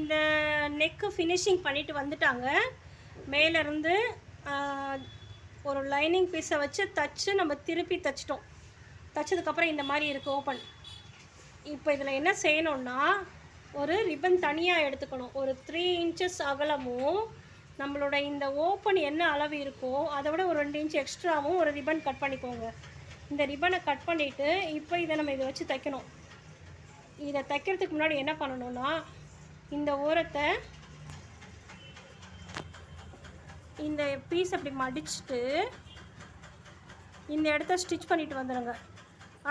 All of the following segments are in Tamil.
இந்த நெக்கு ஃபினிஷிங் பண்ணிவிட்டு வந்துட்டாங்க. மேலேருந்து ஒரு லைனிங் பீஸை வச்சு தச்சு நம்ம திருப்பி தைச்சிட்டோம். தைச்சதுக்கப்புறம் இந்த மாதிரி இருக்குது ஓப்பன். இப்போ இதில் என்ன செய்யணுன்னா, ஒரு ரிப்பன் தனியாக எடுத்துக்கணும். ஒரு 3 இன்ச்சஸ் அகலமும் நம்மளோட இந்த ஓப்பன் என்ன அளவு இருக்கோ அதை விட ஒரு 2 இன்ச் எக்ஸ்ட்ராவும் ஒரு ரிப்பன் கட் பண்ணிக்கோங்க. இந்த ரிப்பனை கட் பண்ணிவிட்டு இப்போ இதை நம்ம இதை வச்சு தைக்கணும். இதை தைக்கிறதுக்கு முன்னாடி என்ன பண்ணணும்னா, இந்த ஓரத்தை இந்த பீஸ் அப்படி மடிச்சுட்டு இந்த இடத்த ஸ்டிச் பண்ணிட்டு வந்துடுங்க.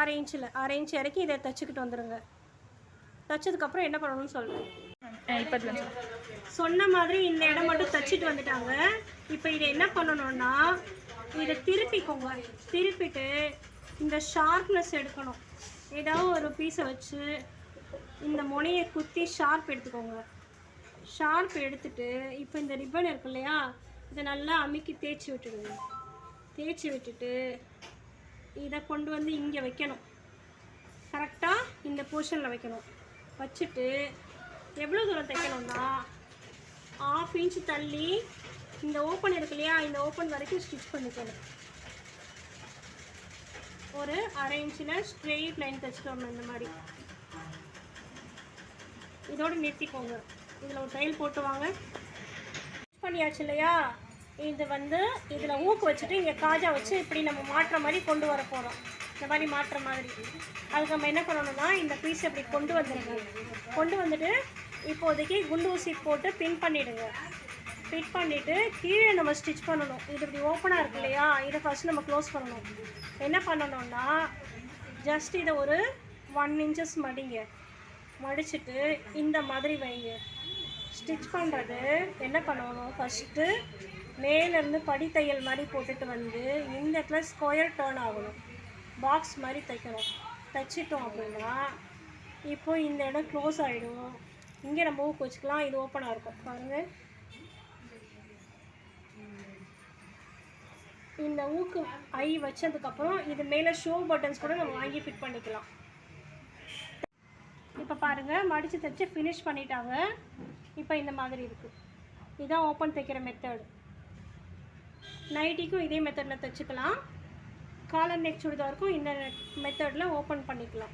1/2 இன்ச் இறக்கி இதை தைச்சிக்கிட்டு வந்துடுங்க. தைச்சதுக்கப்புறம் என்ன பண்ணணும்னு சொல்கிறேன். இப்போ சொன்ன மாதிரி இந்த இடம் மட்டும் தைச்சிட்டு வந்துட்டாங்க. இப்போ இதை என்ன பண்ணணும்னா, இதை திருப்பிக்கோங்க. திருப்பிட்டு இந்த ஷார்ப்னஸ் எடுக்கணும். ஏதாவது ஒரு பீஸை வச்சு இந்த முனையை குத்தி ஷார்ப் எடுத்துக்கோங்க. ஷார்ப் எடுத்துட்டு இப்போ இந்த ரிப்பன் இருக்கு இல்லையா, இதை நல்லா அமுக்கி தேய்ச்சி விட்டுடுங்க. தேய்ச்சி விட்டுட்டு இதை கொண்டு வந்து இங்கே வைக்கணும். கரெக்டாக இந்த போர்ஷனில் வைக்கணும். வச்சுட்டு எவ்வளோ தூரம் தைக்கணும்னா, 1/2 இன்ச் தள்ளி இந்த ஓப்பன் இருக்கு இல்லையா, இந்த ஓப்பன் வரைக்கும் ஸ்டிச் பண்ணிக்கணும். ஒரு 1/2 இன்ச்சில் ஸ்ட்ரெயிட் லைன் தைச்சிட்டு வரணும். இந்த மாதிரி இதோடு நிறுத்திக்கோங்க. இதில் ஒரு தையல் போட்டு வாங்க. ஸ்டிச் பண்ணியாச்சு இல்லையா, இது வந்து இதில் ஊக்கு வச்சுட்டு இங்கே காஜா வச்சு இப்படி நம்ம மாட்டுற மாதிரி கொண்டு வர போகிறோம். இந்த மாதிரி மாட்டுற மாதிரி. அதுக்கு நம்ம என்ன பண்ணணும்னா, இந்த பீஸ் இப்படி கொண்டு வந்துடுங்க. கொண்டு வந்துட்டு இப்போதைக்கு குண்டு ஊசி போட்டு பின் பண்ணிவிடுங்க. ஃபிட் பண்ணிவிட்டு கீழே நம்ம ஸ்டிச் பண்ணணும். இது இப்படி ஓப்பனாக இருக்கு இல்லையா, இதை ஃபஸ்ட் நம்ம க்ளோஸ் பண்ணணும். என்ன பண்ணணும்னா, ஜஸ்ட் இதை ஒரு 1 இன்ச்சஸ் மடிங்க. மடிச்சுட்டு இந்த மாதிரி வைங்க. ஸ்டிச் பண்ணுறது என்ன பண்ணணும், ஃபஸ்ட்டு மேலேருந்து படி தையல் மாதிரி போட்டுட்டு வந்து இந்த இடத்துல ஸ்கொயர் டர்ன் ஆகணும். பாக்ஸ் மாதிரி தைக்கணும். தைச்சிட்டோம் அப்படின்னா இப்போது இந்த இடம் க்ளோஸ் ஆகிடும். இங்கே நம்ம ஊக்கு வச்சுக்கலாம். இது ஓப்பனாக இருக்கும் பாருங்கள். இந்த ஊக்கு ஐ வச்சதுக்கப்புறம் இது மேலே ஷோ பட்டன்ஸ் கூட நம்ம வாங்கி ஃபிட் பண்ணிக்கலாம். இப்போ பாருங்கள், மடித்து தைச்சி ஃபினிஷ் பண்ணிட்டாங்க. இப்போ இந்த மாதிரி இருக்குது. இதுதான் ஓப்பன் தைக்கிற மெத்தடு. நைட்டிக்கும் இதே மெத்தடில் தைச்சிக்கலாம். காலர் நெக் சுடிதாருக்கும் இந்த மெத்தடில் ஓப்பன் பண்ணிக்கலாம்.